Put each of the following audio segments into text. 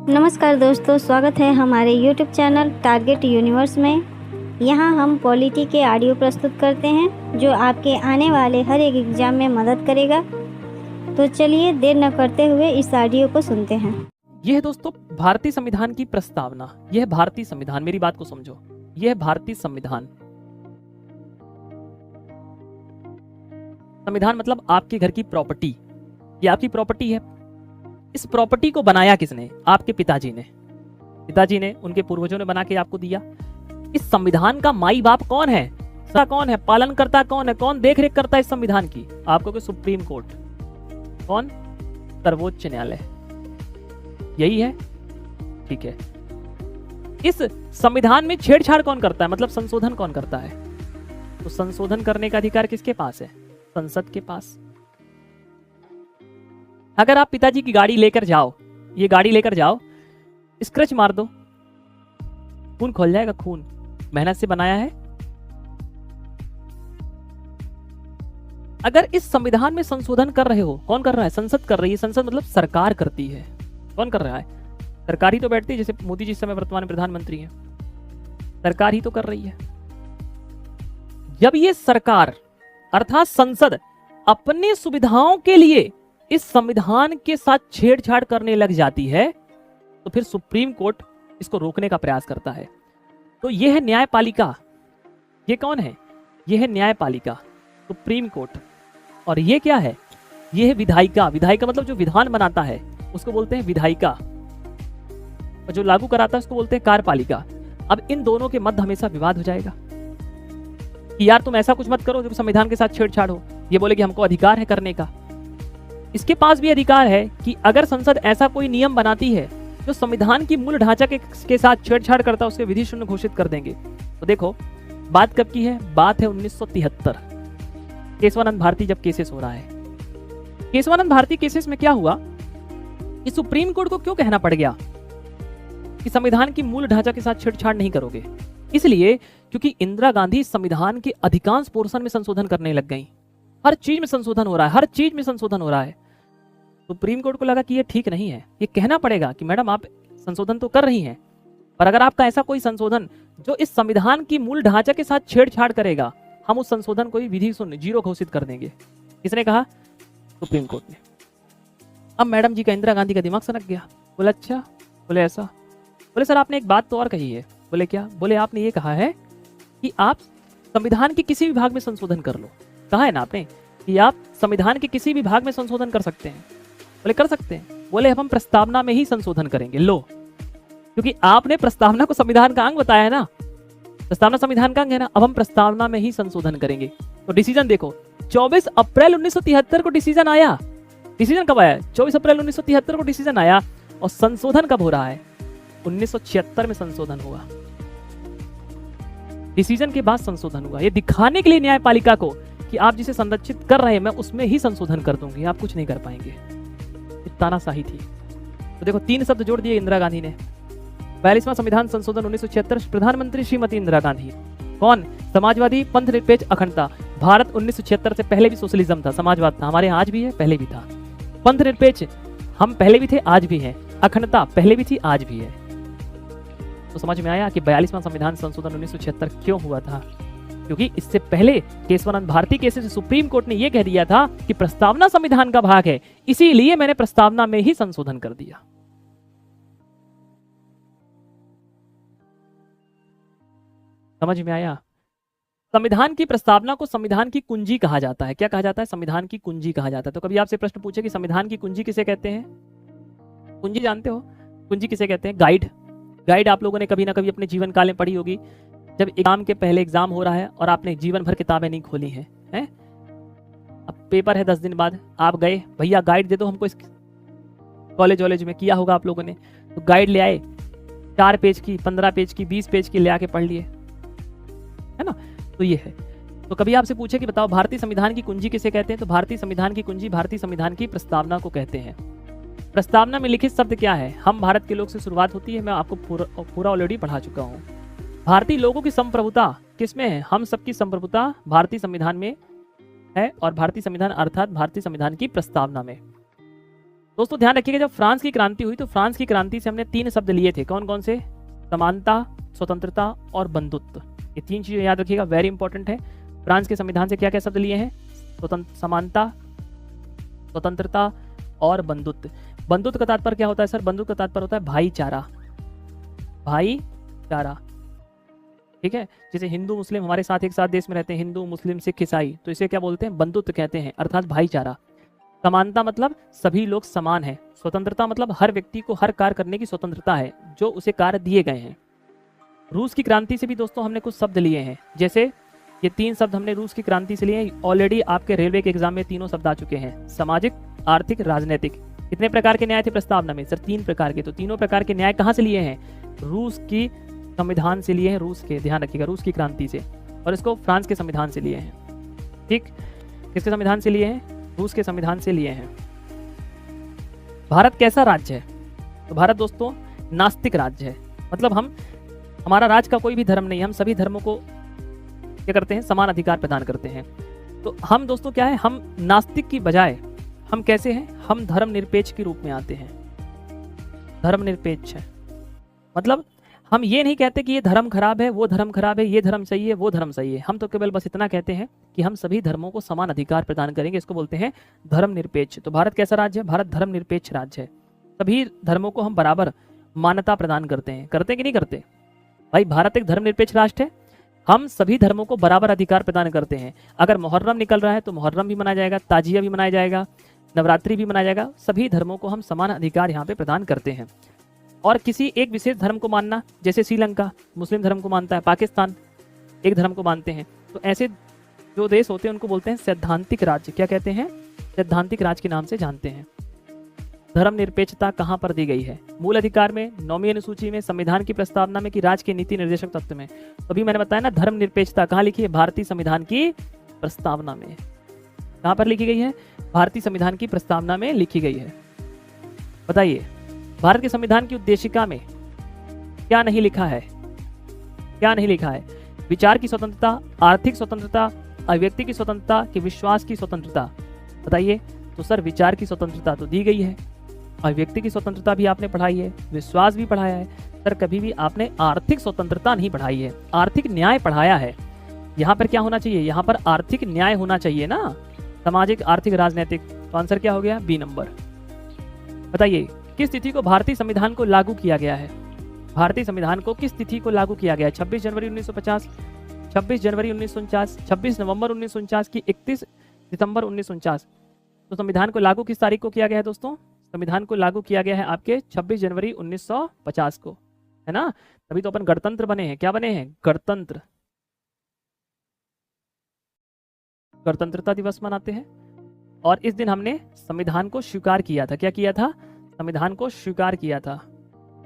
नमस्कार दोस्तों, स्वागत है हमारे YouTube चैनल टारगेट यूनिवर्स में। यहाँ हम पॉलिटी के ऑडियो प्रस्तुत करते हैं जो आपके आने वाले हर एक एग्जाम में मदद करेगा। तो चलिए देर न करते हुए इस ऑडियो को सुनते हैं। यह है दोस्तों भारतीय संविधान की प्रस्तावना। यह है भारतीय संविधान, मेरी बात को समझो। यह है भारतीय संविधान। संविधान मतलब आपके घर की प्रॉपर्टी। ये आपकी प्रॉपर्टी है। इस प्रॉपर्टी को बनाया किसने? आपके पिताजी ने। पिताजी ने, उनके पूर्वजों ने बना के आपको दिया। इस संविधान का माई बाप कौन है? कौन है? पालनकर्ता कौन है? कौन देख रेख करता है इस संविधान की? आपको कि सुप्रीम कोर्ट। कौन? सर्वोच्च न्यायालय। यही है, ठीक है। इस संविधान में छेड़छाड़ कौन करता है, मतलब संशोधन कौन करता है? तो संशोधन करने का अधिकार किसके पास है? संसद के पास। अगर आप पिताजी की गाड़ी लेकर जाओ, ये गाड़ी लेकर जाओ, स्क्रैच मार दो, खून खोल जाएगा। खून मेहनत से बनाया है। अगर इस संविधान में संशोधन कर रहे हो, कौन कर रहा है? संसद कर रही है। संसद मतलब सरकार करती है। कौन कर रहा है? सरकार ही तो बैठती है। जैसे मोदी जी इस समय वर्तमान में प्रधानमंत्री हैं, सरकार ही तो कर रही है। जब ये सरकार अर्थात संसद अपनी सुविधाओं के लिए इस संविधान के साथ छेड़छाड़ करने लग जाती है तो फिर सुप्रीम कोर्ट इसको रोकने का प्रयास करता है। तो यह है न्यायपालिका। ये कौन है? यह है न्यायपालिका, सुप्रीम कोर्ट। और ये क्या है? यह है विधायिका। विधायिका मतलब जो विधान बनाता है उसको बोलते हैं विधायिका, और जो लागू कराता है उसको बोलते हैं कार्यपालिका। अब इन दोनों के मध्य हमेशा विवाद हो जाएगा कि यार तुम ऐसा कुछ मत करो जो संविधान के साथ छेड़छाड़ हो। ये बोले कि हमको अधिकार है करने का। इसके पास भी अधिकार है कि अगर संसद ऐसा कोई नियम बनाती है जो संविधान की मूल ढांचा के साथ छेड़छाड़ करता है, उसके विधि शून्य घोषित कर देंगे। तो देखो बात कब की है? बात है 1973, केशवानंद भारती जब केसेस हो रहा है। केशवानंद भारती केसेस में क्या हुआ कि सुप्रीम कोर्ट को क्यों कहना पड़ गया कि संविधान की मूल ढांचा के साथ छेड़छाड़ नहीं करोगे? इसलिए क्योंकि इंदिरा गांधी संविधान के अधिकांश पोर्शन में संशोधन करने लग गई। हर चीज में संशोधन हो रहा है, हर चीज में संशोधन हो रहा है। सुप्रीम कोर्ट को लगा कि ये ठीक नहीं है। ये कहना पड़ेगा कि मैडम आप संशोधन तो कर रही हैं, पर अगर आपका ऐसा कोई संशोधन जो इस संविधान की मूल ढांचा के साथ छेड़छाड़ करेगा, हम उस संशोधन को विधि शून्य, जीरो घोषित कर देंगे। किसने कहा? सुप्रीम कोर्ट ने। अब मैडम जी का, इंदिरा गांधी का दिमाग सनक गया। बोले अच्छा, बोले ऐसा। बोले सर आपने एक बात तो और कही है। बोले क्या? बोले आपने ये कहा है कि आप संविधान के किसी भी भाग में संशोधन कर लो। कहा है ना आपने कि आप संविधान के किसी भी भाग में संशोधन कर सकते हैं। बोले कर सकते हैं। बोले हम प्रस्तावना में ही संशोधन करेंगे। लो, क्योंकि आपने प्रस्तावना को संविधान का अंग बताया है ना, प्रस्तावना संविधान का अंग है ना, अब हम प्रस्तावना में ही संशोधन करेंगे। तो डिसीजन देखो, 24 अप्रैल 1973 को डिसीजन आया। डिसीजन कब आया? 24 अप्रैल 1973 को डिसीजन आया। और संशोधन कब हो रहा है? 1976 में संशोधन हुआ। डिसीजन के बाद संशोधन हुआ। ये दिखाने के लिए न्यायपालिका को कि आप जिसे संरक्षित कर रहे हैं मैं उसमें ही संशोधन कर दूंगी, आप कुछ नहीं कर पाएंगे। तानाशाही थी। तो देखो 3 शब्द जोड़ दिए इंदिरा गांधी ने। 42वां संविधान संशोधन 1976, प्रधानमंत्री श्रीमती इंदिरा गांधी। कौन? समाजवादी, पंथ निरपेक्ष, अखंडता। भारत 1976 से पहले भी सोशलिज्म था, समाजवाद था। हमारे यहाँ आज भी है, पहले भी था। पंथ निरपेक्ष हम पहले भी थे, आज भी है। अखंडता पहले भी थी, आज भी है। तो समझ में आया कि 42वां संविधान संशोधन 1976 क्यों हुआ था? क्योंकि इससे पहले केशवानंद भारती केस से सुप्रीम कोर्ट ने यह कह दिया था कि प्रस्तावना संविधान का भाग है, इसीलिए मैंने प्रस्तावना में ही संशोधन कर दिया। समझ में आया? संविधान की प्रस्तावना को संविधान की कुंजी कहा जाता है। क्या कहा जाता है? संविधान की कुंजी कहा जाता है। तो कभी आपसे प्रश्न पूछे कि संविधान की कुंजी किसे कहते हैं? कुंजी जानते हो? कुंजी किसे कहते हैं? गाइड। गाइड आप लोगों ने कभी ना कभी अपने जीवन काल में पढ़ी होगी। जब एग्जाम के पहले एग्जाम हो रहा है और आपने जीवन भर किताबें नहीं खोली हैं, अब पेपर है 10 दिन बाद, आप गए, भैया गाइड दे दो हमको। इस कॉलेज में किया होगा आप लोगों ने। तो गाइड ले आए, 4 पेज की, 15 पेज की, 20 पेज की ले आके पढ़ लिए, है ना? तो ये है। तो कभी आपसे पूछे कि बताओ भारतीय संविधान की कुंजी किसे कहते हैं? तो भारतीय संविधान की कुंजी भारतीय संविधान की प्रस्तावना को कहते हैं। प्रस्तावना में लिखित शब्द क्या है? हम भारत के लोग से शुरुआत होती है। मैं आपको पूरा ऑलरेडी पढ़ा चुका हूँ। भारतीय लोगों की संप्रभुता किसमें है? हम सबकी संप्रभुता भारतीय संविधान में है, और भारतीय संविधान अर्थात भारतीय संविधान की प्रस्तावना में। दोस्तों ध्यान रखिएगा, जब फ्रांस की क्रांति हुई तो फ्रांस की क्रांति से हमने 3 शब्द लिए थे। कौन कौन से? समानता, स्वतंत्रता और बंधुत्व। ये 3 चीजें याद रखिएगा, वेरी इंपॉर्टेंट है। फ्रांस के संविधान से क्या क्या शब्द लिए हैं? समानता, स्वतंत्रता और बंधुत्व। बंधुत्व का तात्पर्य क्या होता है सर? बंधुत्व का तात्पर्य होता है भाईचारा, भाईचारा, ठीक है। जैसे हिंदू मुस्लिम हमारे साथ एक साथ देश में रहते हैं, हिंदू मुस्लिम सिख ईसाई, तो इसे क्या बोलते हैं? बंधुत्व कहते हैं, अर्थात भाईचारा। समानता मतलब सभी लोग समान हैं। स्वतंत्रता मतलब हर व्यक्ति को हर कार्य करने की स्वतंत्रता है जो उसे कार्य दिए गए हैं। रूस की क्रांति से भी दोस्तों हमने कुछ शब्द लिए हैं, जैसे ये 3 शब्द हमने रूस की क्रांति से लिए। ऑलरेडी आपके रेलवे के एग्जाम में तीनों शब्द आ चुके हैं, सामाजिक, आर्थिक, राजनीतिक। कितने प्रकार के न्याय थे प्रस्तावना में? सर 3 प्रकार के। तो तीनों प्रकार के न्याय कहाँ से लिए हैं? रूस की संविधान से लिए हैं, रूस के, ध्यान रखिएगा, रूस की क्रांति से। और इसको फ्रांस के संविधान से लिए हैं, ठीक। किसके संविधान से लिए हैं? रूस के संविधान से लिए हैं। भारत कैसा राज्य है? तो भारत दोस्तों नास्तिक राज्य है। मतलब हमारा राज्य का कोई भी धर्म नहीं है, हम सभी धर्मों को क्या करते हैं? समान अधिकार प्रदान करते हैं। तो हम दोस्तों क्या है? हम नास्तिक की बजाय हम कैसे हैं? हम धर्मनिरपेक्ष के रूप में आते हैं। धर्मनिरपेक्ष है मतलब हम ये नहीं कहते कि ये धर्म खराब है, वो धर्म खराब है, ये धर्म सही है, वो धर्म सही है। हम तो केवल बस इतना कहते हैं कि हम सभी धर्मों को समान अधिकार प्रदान करेंगे। इसको बोलते हैं धर्मनिरपेक्ष। तो भारत कैसा राज्य है? भारत धर्मनिरपेक्ष राज्य है। सभी धर्मों को हम बराबर मान्यता प्रदान करते हैं। करते कि नहीं करते? भाई भारत एक धर्मनिरपेक्ष राष्ट्र है, हम सभी धर्मों को बराबर अधिकार प्रदान करते हैं। अगर मुहर्रम निकल रहा है तो मुहर्रम भी मनाया जाएगा, ताजिया भी मनाया जाएगा, नवरात्रि भी मनाया जाएगा। सभी धर्मों को हम समान अधिकार यहाँ पे प्रदान करते हैं। और किसी एक विशेष धर्म को मानना, जैसे श्रीलंका मुस्लिम धर्म को मानता है, पाकिस्तान एक धर्म को मानते हैं, तो ऐसे जो देश होते हैं उनको बोलते हैं सैद्धांतिक राज्य। क्या कहते हैं? सैद्धांतिक राज्य के नाम से जानते हैं। धर्मनिरपेक्षता कहाँ पर दी गई है? मूल अधिकार में, 9वीं अनुसूची में, संविधान की प्रस्तावना में, कि राज्य के नीति निर्देशक तत्व में? तो अभी मैंने बताया ना, धर्मनिरपेक्षता कहाँ लिखी है? भारतीय संविधान की प्रस्तावना में। कहाँ पर लिखी गई है? भारतीय संविधान की प्रस्तावना में लिखी गई है। बताइए भारत के संविधान की उद्देशिका में क्या नहीं लिखा है? क्या नहीं लिखा है? विचार की स्वतंत्रता, आर्थिक स्वतंत्रता, अभिव्यक्ति की स्वतंत्रता, कि विश्वास की स्वतंत्रता? बताइए। तो सर विचार की स्वतंत्रता तो दी गई है, अभिव्यक्ति की स्वतंत्रता भी आपने पढ़ाई है, विश्वास भी पढ़ाया है। सर कभी भी आपने आर्थिक स्वतंत्रता नहीं पढ़ाई है, आर्थिक न्याय पढ़ाया है। यहाँ पर क्या होना चाहिए? यहाँ पर आर्थिक न्याय होना चाहिए ना, सामाजिक, आर्थिक, राजनीतिक। तो आंसर क्या हो गया? B number. बताइए किस तिथि को भारतीय संविधान को लागू किया गया है? भारतीय संविधान को किस तिथि को लागू किया गया है? 26 जनवरी 1950, 26 जनवरी 1949, 26 नवंबर 1949 की 31 दिसंबर 1949? तो संविधान को लागू किस तारीख को किया गया है दोस्तों? संविधान को लागू किया गया है आपके 26 जनवरी 1950 को, है ना। तभी तो अपन गणतंत्र बने हैं। क्या बने हैं? गणतंत्र। गणतंत्रता दिवस मनाते हैं और इस दिन हमने संविधान को स्वीकार किया था। क्या किया था? संविधान को स्वीकार किया था।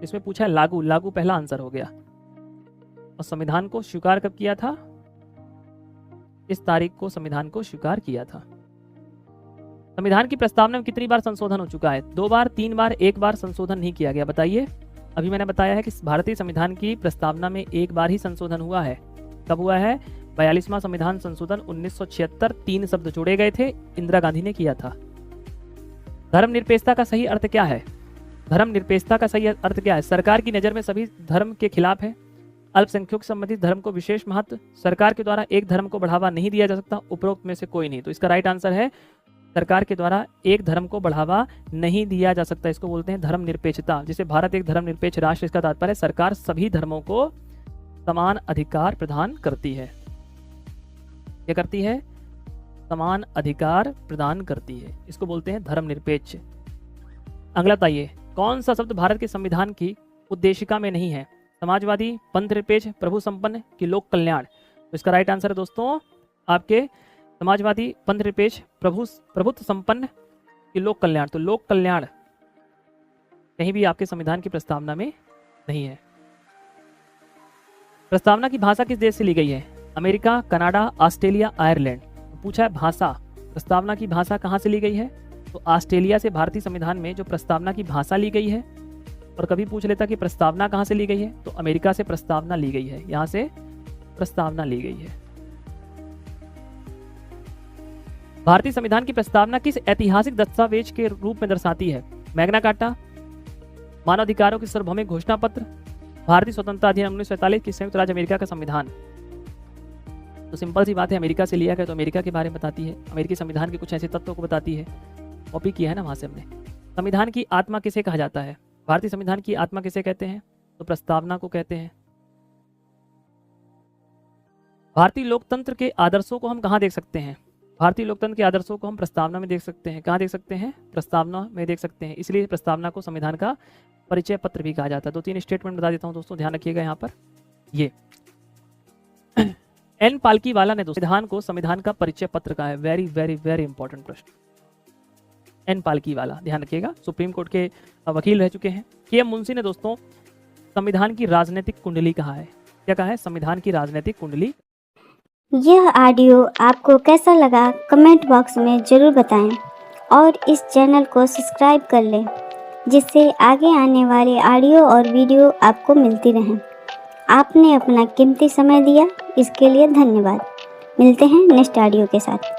इसमें पूछा है लागू, लागू पहला आंसर हो गया। और संविधान को स्वीकार कब किया था? इस तारीख को संविधान को स्वीकार किया था। संविधान की प्रस्तावना में कितनी बार संशोधन हो चुका है? 2 बार, 3 बार, 1 बार संशोधन नहीं किया गया। बताइए। अभी मैंने बताया है कि भारतीय संविधान की प्रस्तावना में 1 बार ही संशोधन हुआ है। कब हुआ है? 42वां संविधान संशोधन 1976, 3 शब्द जोड़े गए थे, इंदिरा गांधी ने किया था। धर्मनिरपेक्षता का सही अर्थ क्या है? धर्मनिरपेक्षता का सही अर्थ क्या है? सरकार की नजर में सभी धर्म के खिलाफ है, अल्पसंख्यक संबंधित धर्म को विशेष महत्व, सरकार के द्वारा एक धर्म को बढ़ावा नहीं दिया जा सकता, उपरोक्त में से कोई नहीं। तो इसका राइट आंसर है सरकार के द्वारा एक धर्म को बढ़ावा नहीं दिया जा सकता। इसको बोलते हैं धर्मनिरपेक्षता। जैसे भारत एक धर्मनिरपेक्ष राष्ट्र, इसका तात्पर्य सरकार सभी धर्मों को समान अधिकार प्रदान करती है। क्या करती है? समान अधिकार प्रदान करती है। इसको बोलते हैं धर्मनिरपेक्ष। अगला बताइए, कौन सा शब्द भारत के संविधान की उद्देशिका में नहीं है? समाजवादी, पंथनिरपेक्ष, प्रभु संपन्न, कि लोक कल्याण? तो इसका राइट आंसर है दोस्तों आपके समाजवादी, पंथनिरपेक्ष, प्रभुत्व संपन्न, कि लोक कल्याण? तो लोक कल्याण कहीं भी आपके संविधान की प्रस्तावना में नहीं है। प्रस्तावना की भाषा किस देश से ली गई है? America, Canada, Australia, Ireland? पूछा है भाषा, प्रस्तावना की भाषा कहाँ से ली गई है? तो ऑस्ट्रेलिया से भारतीय संविधान में जो प्रस्तावना की भाषा ली गई है। और कभी पूछ लेता कि प्रस्तावना कहाँ से ली गई है, तो अमेरिका से प्रस्तावना ली गई है, यहाँ से प्रस्तावना ली गई है। भारतीय संविधान की प्रस्तावना किस ऐतिहासिक दस्तावेज के रूप में दर्शाती है? मैग्ना कार्टा, मानव अधिकारों की सार्वभौमिक घोषणा पत्र, भारतीय स्वतंत्रता अधिनियम 1947 की संयुक्त राज्य अमेरिका का संविधान। तो सिंपल सी बात है, अमेरिका से लिया गया तो अमेरिका के बारे में बताती है, अमेरिकी संविधान के कुछ ऐसे तत्वों को बताती है, कॉपी किया है ना वहाँ से हमने। संविधान की आत्मा किसे कहा जाता है? भारतीय संविधान की आत्मा किसे कहते हैं? तो प्रस्तावना को कहते हैं। भारतीय लोकतंत्र के आदर्शों को हम कहाँ देख सकते हैं? भारतीय लोकतंत्र के आदर्शों को हम प्रस्तावना में देख सकते हैं। कहाँ देख सकते हैं? प्रस्तावना में देख सकते हैं। इसलिए प्रस्तावना को संविधान का परिचय पत्र भी कहा जाता है। 2-3 स्टेटमेंट बता देता हूँ दोस्तों, ध्यान रखिएगा यहाँ पर। ये एन पालकीवाला ने संविधान को संविधान का परिचय पत्र कहा है। वेरी वेरी वेरी इंपॉर्टेंट प्रश्न। एन पालकीवाला, ध्यान रखिएगा, सुप्रीम कोर्ट के वकील रह चुके हैं। के एम मुंशी ने दोस्तों संविधान की राजनीतिक कुंडली कहा है। क्या कहा है? संविधान की राजनीतिक कुंडली। यह ऑडियो आपको कैसा लगा कमेंट बॉक्स में ज़रूर बताएं और इस चैनल को सब्सक्राइब कर लें, जिससे आगे आने वाले ऑडियो और वीडियो आपको मिलती रहें। आपने अपना कीमती समय दिया, इसके लिए धन्यवाद। मिलते हैं नेक्स्ट ऑडियो के साथ।